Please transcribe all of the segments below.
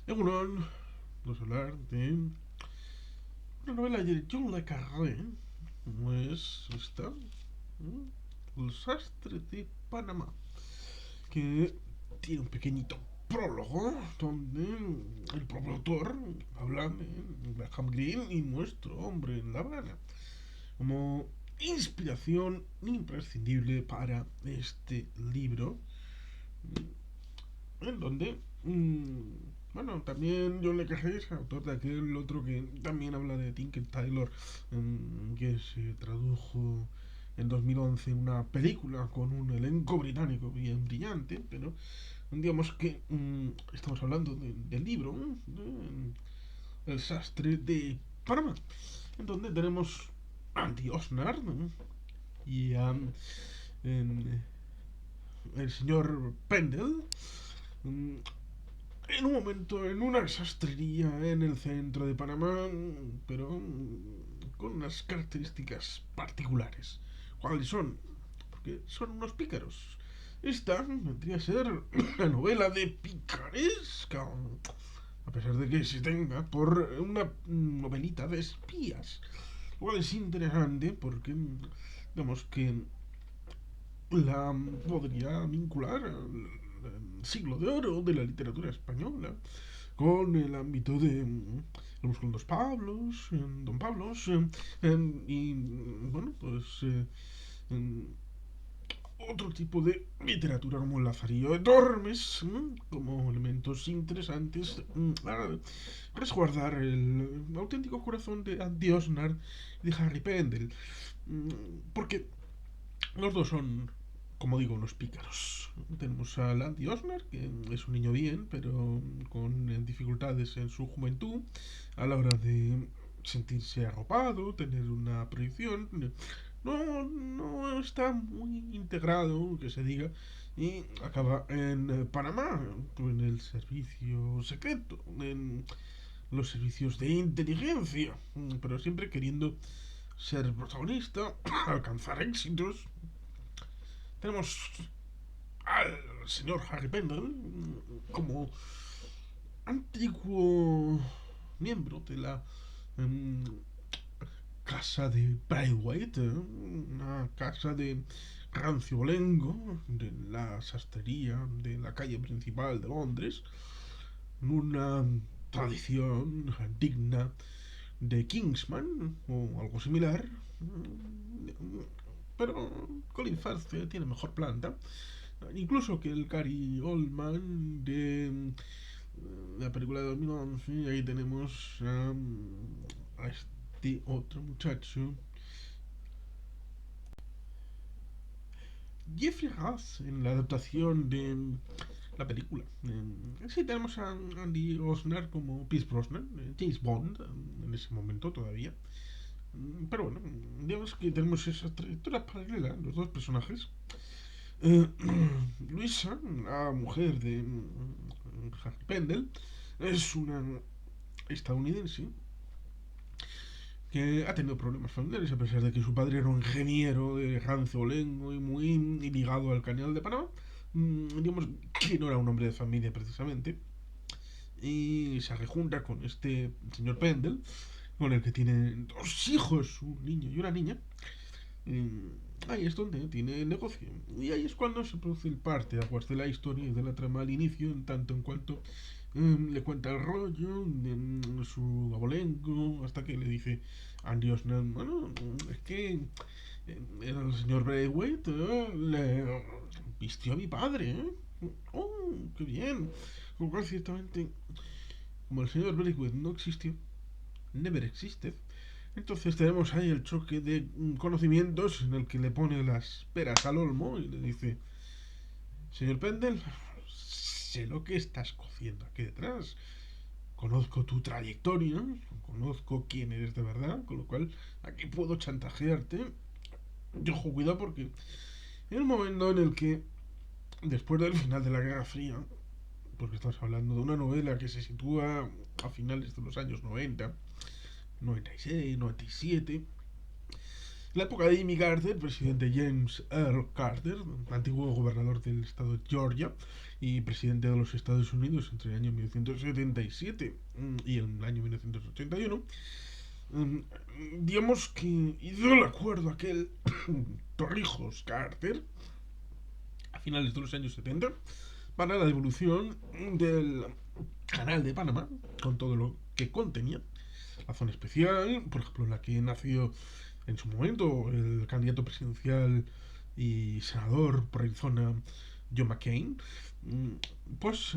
Egunon, vamos a hablar de una novela de John le Carré, como es esta, El sastre de Panamá, que tiene un pequeñito prólogo donde el propio autor habla de Graham Greene y nuestro hombre en La Habana como inspiración imprescindible para este libro, en donde, bueno, también John le Carré es autor de aquel otro que también habla de Tinker Taylor, que se tradujo en 2011 una película con un elenco británico bien brillante, pero digamos que estamos hablando del libro, El sastre de Panamá, en donde tenemos a Andy Osnar, ¿no? Y a el señor Pendle, mm, en un momento en una sastrería en el centro de Panamá, pero con unas características particulares. ¿Cuáles son? Porque son unos pícaros. Esta vendría a ser la novela de picaresca, a pesar de que se tenga por una novelita de espías. Lo cual es interesante porque, digamos que la podría vincular al siglo de oro de la literatura española con el ámbito de los con dos Pablos, Don Pablos, y bueno, pues otro tipo de literatura como el Lazarillo de Tormes, como elementos interesantes a resguardar el auténtico corazón de Andy Osnar y de Harry Pendel, porque los dos son, como digo, unos pícaros. Tenemos a Andy Osnar, que es un niño bien, pero con dificultades en su juventud a la hora de sentirse arropado, tener una proyección. No está muy integrado, que se diga, y acaba en Panamá, en el servicio secreto, en los servicios de inteligencia, pero siempre queriendo ser protagonista, alcanzar éxitos. Tenemos al señor Harry Pendle como antiguo miembro de la um, casa de Braithwaite, una casa de ranciolengo de la sastrería de la calle principal de Londres, una tradición digna de Kingsman o algo similar, pero Colin Firth tiene mejor planta, incluso que el Gary Oldman de la película de 2011. Y ahí tenemos a este otro muchacho, Jeffrey Rush, en la adaptación de la película. Sí, tenemos a Andy Osnar como Pierce Brosnan, James Bond, en ese momento todavía. Pero bueno, digamos que tenemos esa trayectoria paralela, los dos personajes. Eh, Luisa, la mujer de Harry Pendel, es una estadounidense que ha tenido problemas familiares a pesar de que su padre era un ingeniero de rancio y muy ligado al canal de Panamá. Digamos que no era un hombre de familia precisamente. Y se rejunta con este señor Pendel, con el que tiene dos hijos, un niño y una niña. Ahí es donde tiene el negocio. Y ahí es cuando se produce el parte aguas de la historia y de la trama al inicio, en tanto en cuanto le cuenta el rollo de su abolengo, hasta que le dice a Dios, bueno, es que el señor Braithwaite le vistió a mi padre, ¿eh? Oh, qué bien. Con lo cual, ciertamente, como el señor Braithwaite no existió, never existed, entonces tenemos ahí el choque de conocimientos en el que le pone las peras al olmo y le dice, señor Pendel, sé lo que estás cociendo aquí detrás, conozco tu trayectoria, conozco quién eres de verdad, con lo cual aquí puedo chantajearte. Yo ojo, cuidado porque en el momento en el que, después del final de la Guerra Fría, porque estamos hablando de una novela que se sitúa a finales de los años 90, 96, 97, En la época de Jimmy Carter, presidente James Earl Carter, antiguo gobernador del estado de Georgia y presidente de los Estados Unidos entre el año 1977 y el año 1981, digamos que hizo el acuerdo aquel Torrijos Carter a finales de los años 70 para la devolución del Canal de Panamá con todo lo que contenía. La zona especial, por ejemplo, en la que nació en su momento el candidato presidencial y senador por Arizona, John McCain, pues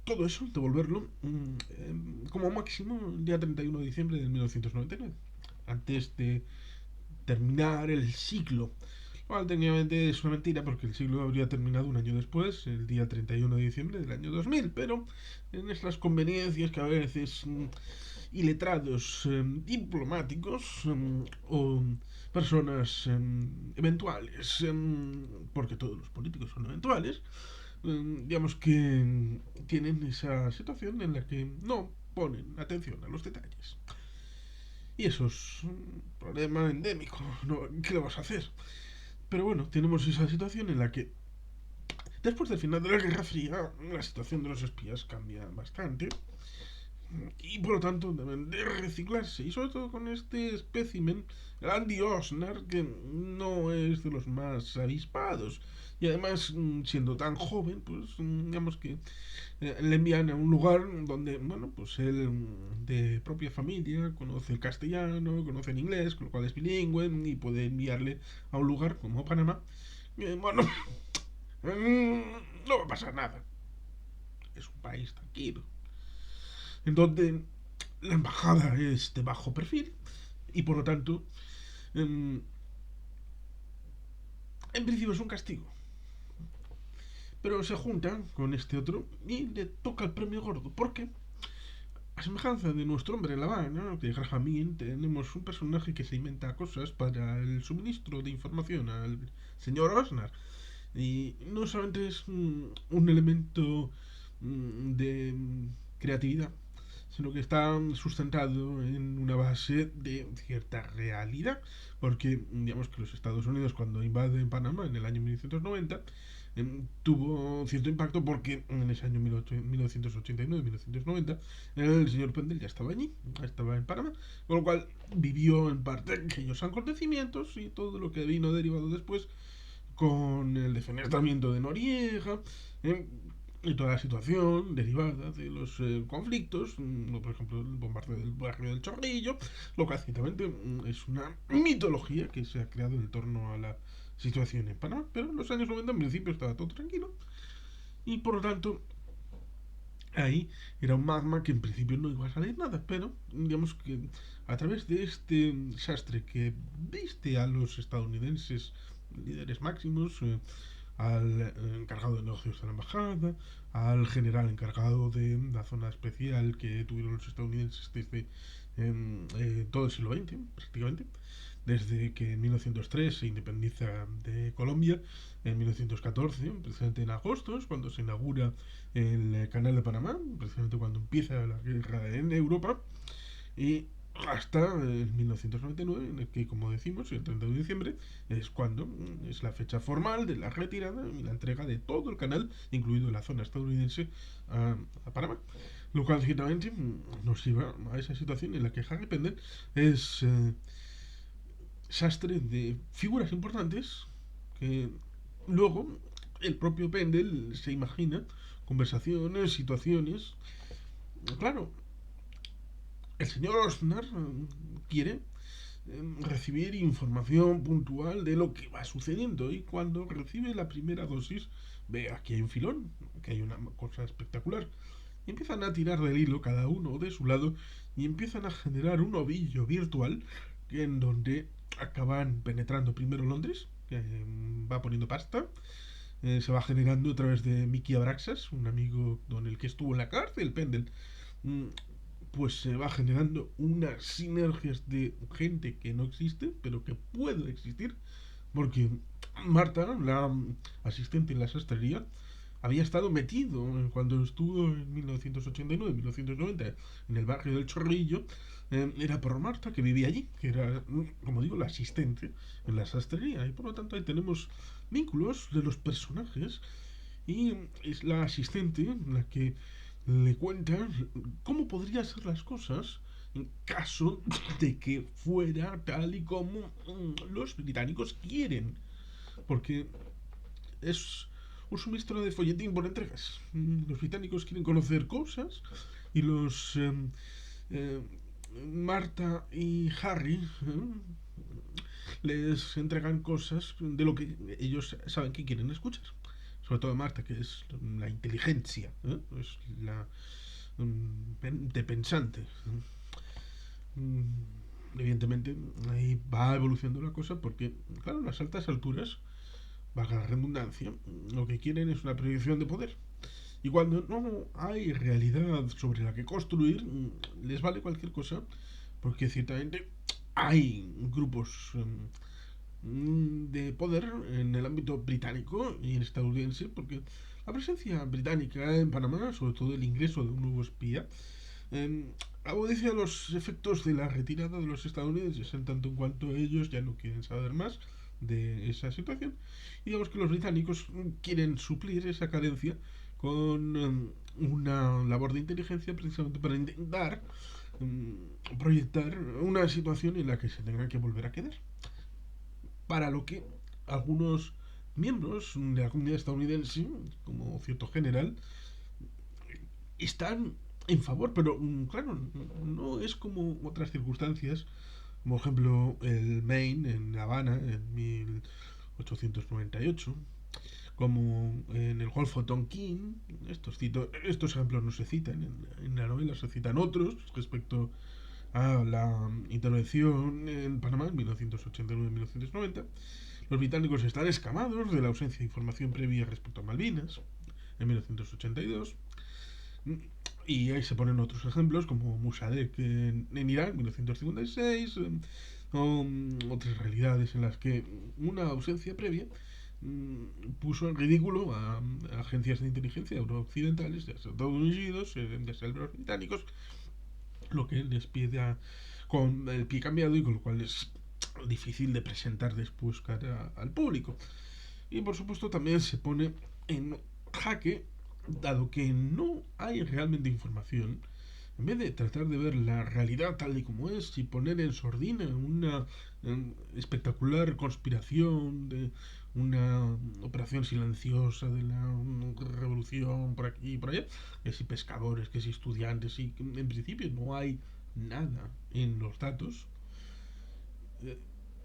todo eso, devolverlo como máximo el día 31 de diciembre de 1999, antes de terminar el siglo. Bueno, técnicamente es una mentira porque el siglo habría terminado un año después, el día 31 de diciembre del año 2000, pero en estas conveniencias que a veces iletrados diplomáticos o personas eventuales, porque todos los políticos son eventuales, digamos que tienen esa situación en la que no ponen atención a los detalles. Y eso es un problema endémico, ¿no? ¿Qué le vas a hacer? Pero bueno, tenemos esa situación en la que después del final de la Guerra Fría, la situación de los espías cambia bastante y por lo tanto deben de reciclarse. Y sobre todo con este espécimen, el Andy Osnar, que no es de los más avispados. Y además, siendo tan joven, pues digamos que le envían a un lugar donde, bueno, pues él de propia familia conoce el castellano, conoce el inglés, con lo cual es bilingüe y puede enviarle a un lugar como Panamá. Bueno, no va a pasar nada. Es un país tranquilo, en donde la embajada es de bajo perfil y por lo tanto, en, en principio es un castigo. Pero se junta con este otro y le toca el premio gordo. ¿Por qué? A semejanza de nuestro hombre en La Habana, de Graham Mead, tenemos un personaje que se inventa cosas para el suministro de información al señor Osnar. Y no solamente es un elemento de creatividad, sino que está sustentado en una base de cierta realidad, porque digamos que los Estados Unidos cuando invaden Panamá en el año 1990 tuvo cierto impacto porque en ese año 1989-1990 el señor Pendel ya estaba allí, estaba en Panamá, con lo cual vivió en parte aquellos acontecimientos y todo lo que vino derivado después con el defenestramiento de Noriega, ¿eh? Y toda la situación derivada de los conflictos, por ejemplo, el bombardeo del barrio del Chorrillo, lo que ciertamente es una mitología que se ha creado en torno a la situación en Panamá, pero en los años 90 en principio estaba todo tranquilo y por lo tanto ahí era un magma que en principio no iba a salir nada, pero digamos que a través de este desastre que viste a los estadounidenses líderes máximos, al encargado de negocios de la embajada, al general encargado de la zona especial que tuvieron los estadounidenses desde todo el siglo XX, prácticamente, desde que en 1903 se independiza de Colombia, en 1914, precisamente en agosto, es cuando se inaugura el Canal de Panamá, precisamente cuando empieza la guerra en Europa, y hasta el 1999, en el que, como decimos, el 30 de diciembre, es cuando es la fecha formal de la retirada y la entrega de todo el canal, incluido la zona estadounidense, a Panamá. Lo cual, ciertamente, nos lleva a esa situación en la que Harry Pendel es sastre de figuras importantes que luego el propio Pendel se imagina conversaciones, situaciones. Claro, el señor Osnar quiere recibir información puntual de lo que va sucediendo y cuando recibe la primera dosis ve aquí hay un filón, que hay una cosa espectacular y empiezan a tirar del hilo cada uno de su lado y empiezan a generar un ovillo virtual en donde acaban penetrando primero Londres, que va poniendo pasta, se va generando a través de Mickey Abraxas, un amigo con el que estuvo en la cárcel, Pendel, mm, pues se va generando unas sinergias de gente que no existe, pero que puede existir, porque Marta, la asistente en la sastrería, había estado metido cuando estuvo en 1989, 1990 en el barrio del Chorrillo. Era por Marta, que vivía allí, que era, como digo, la asistente en la sastrería. Y por lo tanto ahí tenemos vínculos de los personajes. Y es la asistente la que le cuenta cómo podrían ser las cosas en caso de que fuera tal y como los británicos quieren. Porque es un suministro de folletín por entregas. Los británicos quieren conocer cosas y los eh, Marta y Harry les entregan cosas de lo que ellos saben que quieren escuchar. Sobre todo Marta, que es la inteligencia, es la de pensante. Evidentemente, ahí va evolucionando la cosa porque, claro, en las altas alturas, baja la redundancia, lo que quieren es una proyección de poder. Y cuando no hay realidad sobre la que construir, les vale cualquier cosa, porque ciertamente hay grupos de poder en el ámbito británico y estadounidense, porque la presencia británica en Panamá, sobre todo el ingreso de un nuevo espía, eh, obedece a los efectos de la retirada de los estadounidenses, en tanto en cuanto ellos ya no quieren saber más de esa situación. Y digamos que los británicos quieren suplir esa carencia con una labor de inteligencia precisamente para intentar proyectar una situación en la que se tenga que volver a quedar. Para lo que algunos miembros de la comunidad estadounidense, como cierto general, están en favor, pero claro, no es como otras circunstancias, como ejemplo el Maine en La Habana en 1898, como en el Golfo de Tonkin. Estos ejemplos no se citan en la novela, se citan otros respecto a la intervención en Panamá en 1989-1990. Los británicos están escamados de la ausencia de información previa respecto a Malvinas en 1982. Y ahí se ponen otros ejemplos, como Mossadegh en Irán, 1956, o otras realidades en las que una ausencia previa puso en ridículo a agencias de inteligencia eurooccidentales, de Estados Unidos, de los británicos, lo que les pide con el pie cambiado y con lo cual es difícil de presentar después cara al público. Y por supuesto también se pone en jaque, dado que no hay realmente información, en vez de tratar de ver la realidad tal y como es y poner en sordina una espectacular conspiración de una operación silenciosa de la revolución por aquí y por allá, que si pescadores, que si estudiantes, y en principio no hay nada en los datos,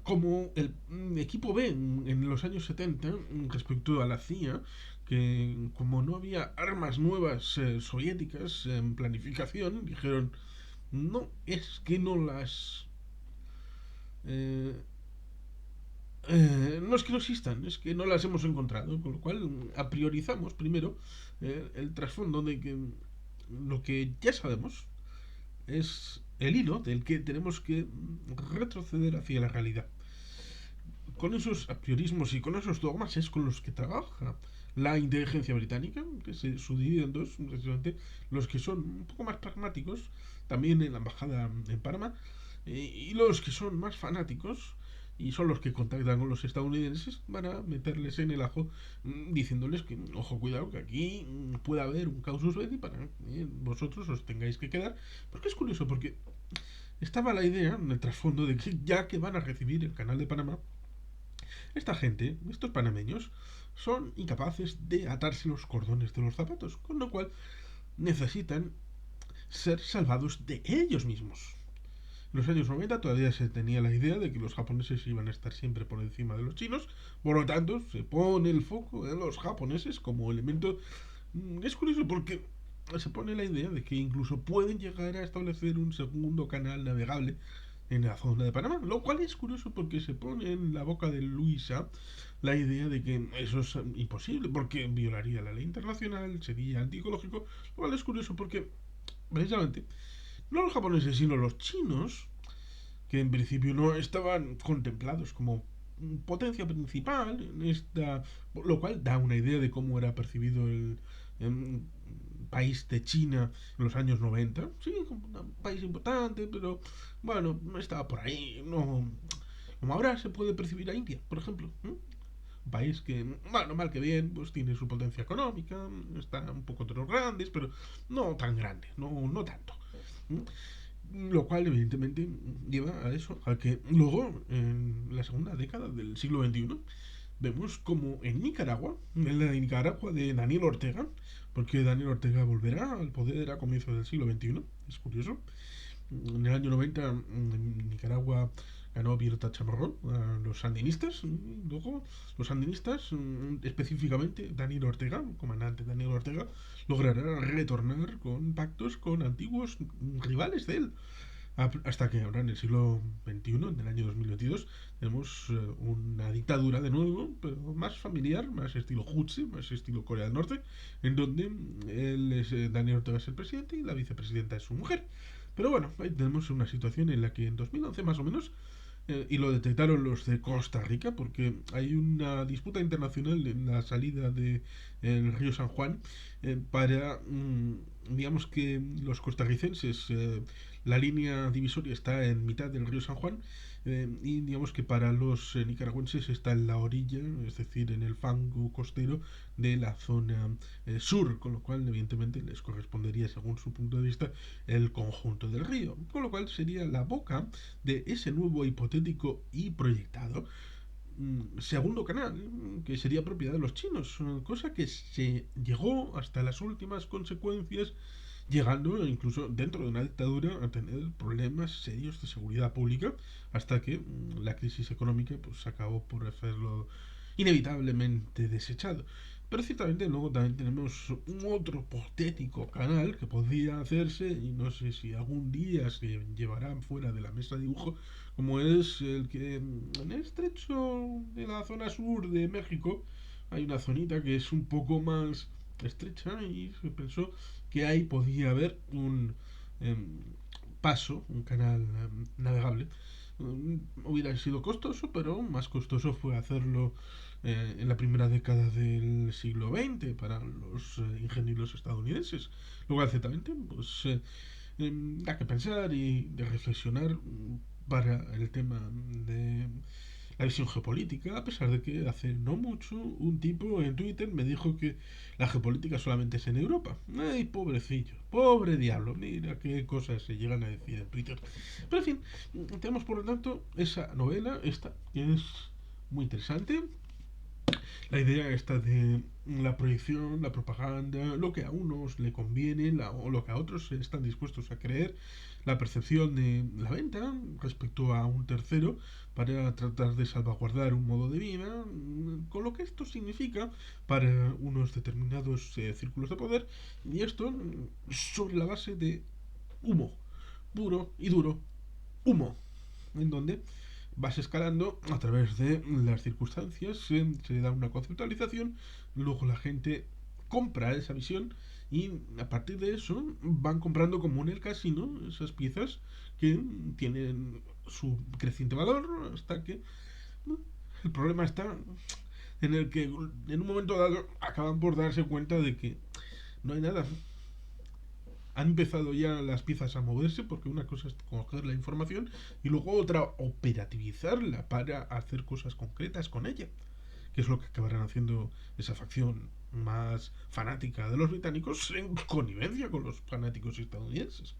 como el equipo B en los años 70 respecto a la CIA, que como no había armas nuevas soviéticas en planificación, dijeron, no, es que no las... eh, no es que no existan, es que no las hemos encontrado, con lo cual priorizamos primero el trasfondo de que lo que ya sabemos es el hilo del que tenemos que retroceder hacia la realidad. Con esos apriorismos y con esos dogmas es con los que trabaja la inteligencia británica, que se subdivide en dos, precisamente los que son un poco más pragmáticos, también en la embajada en Panamá, y los que son más fanáticos, y son los que contactan con los estadounidenses para meterles en el ajo, diciéndoles que, ojo, cuidado, que aquí puede haber un causus belli para vosotros os tengáis que quedar. Porque es curioso, porque estaba la idea en el trasfondo de que ya que van a recibir el canal de Panamá, esta gente, estos panameños, son incapaces de atarse los cordones de los zapatos, con lo cual necesitan ser salvados de ellos mismos. En los años 90 todavía se tenía la idea de que los japoneses iban a estar siempre por encima de los chinos, por lo tanto se pone el foco en los japoneses como elemento. Es curioso porque se pone la idea de que incluso pueden llegar a establecer un segundo canal navegable en la zona de Panamá, lo cual es curioso porque se pone en la boca de Luisa la idea de que eso es imposible porque violaría la ley internacional, sería antiecológico, lo cual es curioso porque precisamente no los japoneses sino los chinos, que en principio no estaban contemplados como potencia principal en esta, lo cual da una idea de cómo era percibido el país de China en los años 90. Sí, como un país importante, pero bueno, no estaba por ahí. No, como ahora se puede percibir a India, por ejemplo. Un país que, bueno, mal que bien, pues tiene su potencia económica, está un poco entre los grandes, pero no tan grande, no tanto. Lo cual, evidentemente, lleva a eso, a que luego, en la segunda década del siglo XXI, vemos como en Nicaragua, en la Nicaragua de Daniel Ortega, porque Daniel Ortega volverá al poder a comienzos del siglo XXI, es curioso. En el año 90 en Nicaragua ganó Birta Chamorro a los sandinistas. Y luego los sandinistas, específicamente Daniel Ortega, el comandante Daniel Ortega, logrará retornar con pactos con antiguos rivales de él. Hasta que ahora en el siglo XXI, en el año 2022, tenemos una dictadura de nuevo, pero más familiar, más estilo Hutsi, más estilo Corea del Norte, en donde Daniel Ortega es el presidente y la vicepresidenta es su mujer. Pero bueno, ahí tenemos una situación en la que en 2011 más o menos, y lo detectaron los de Costa Rica, porque hay una disputa internacional en la salida del río San Juan para, digamos que los costarricenses, la línea divisoria está en mitad del río San Juan, y digamos que para los nicaragüenses está en la orilla, es decir, en el fango costero de la zona sur, con lo cual evidentemente les correspondería, según su punto de vista, el conjunto del río, con lo cual sería la boca de ese nuevo hipotético y proyectado segundo canal, que sería propiedad de los chinos, cosa que se llegó hasta las últimas consecuencias, llegando incluso dentro de una dictadura a tener problemas serios de seguridad pública, hasta que la crisis económica pues acabó por hacerlo inevitablemente desechado. Pero ciertamente luego también tenemos un otro hipotético canal que podría hacerse, y no sé si algún día se llevará fuera de la mesa de dibujo, como es el que en el estrecho de la zona sur de México hay una zonita que es un poco más estrecha, y se pensó que ahí podía haber un paso, un canal navegable. Hubiera sido costoso, pero más costoso fue hacerlo en la primera década del siglo XX para los ingenieros estadounidenses. Luego, ciertamente, pues da que pensar y de reflexionar para el tema de la visión geopolítica, a pesar de que hace no mucho un tipo en Twitter me dijo que la geopolítica solamente es en Europa. Ay, pobrecillo, pobre diablo, mira qué cosas se llegan a decir en Twitter. Pero en fin, tenemos por lo tanto esa novela, esta, que es muy interesante. La idea esta de la proyección, la propaganda, lo que a unos le conviene o lo que a otros están dispuestos a creer, la percepción de la venta respecto a un tercero para tratar de salvaguardar un modo de vida, con lo que esto significa para unos determinados círculos de poder, y esto sobre la base de humo, puro y duro humo, en donde vas escalando a través de las circunstancias, se da una conceptualización, luego la gente compra esa visión y a partir de eso van comprando como en el casino esas piezas que tienen su creciente valor hasta que el problema está en el que en un momento dado acaban por darse cuenta de que no hay nada. Han empezado ya las piezas a moverse, porque una cosa es coger la información y luego otra operativizarla para hacer cosas concretas con ella, que es lo que acabarán haciendo esa facción más fanática de los británicos en connivencia con los fanáticos estadounidenses.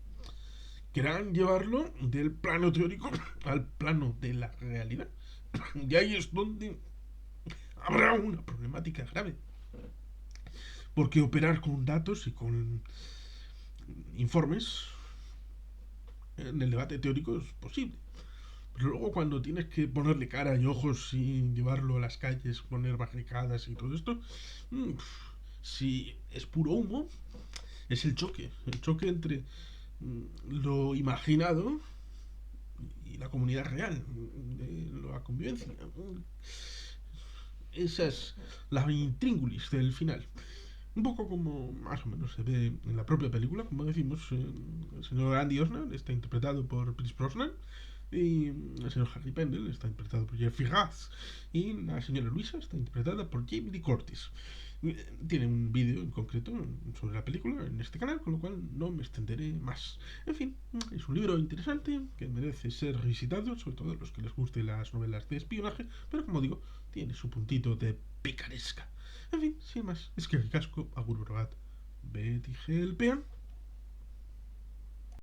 Querrán llevarlo del plano teórico al plano de la realidad. Y ahí es donde habrá una problemática grave. Porque operar con datos y con informes en el debate teórico es posible. Pero luego cuando tienes que ponerle cara y ojos y llevarlo a las calles, poner barricadas y todo esto, si es puro humo, es el choque entre lo imaginado y la comunidad real, de la convivencia. Esa es la intríngulis del final. Un poco como más o menos se ve en la propia película, como decimos, el señor Andy Osner está interpretado por Pierce Brosnan, Y el señor Harry Pendel está interpretado por Jeffrey Rush. Y la señora Luisa está interpretada por Jamie Lee Curtis. Tiene un vídeo en concreto sobre la película en este canal, con lo cual no me extenderé más. En fin, es un libro interesante que merece ser revisitado, sobre todo a los que les gusten las novelas de espionaje, pero como digo, tiene su puntito de picaresca. En fin, sin más, es que el casco, agur bat, Betty Gelpean.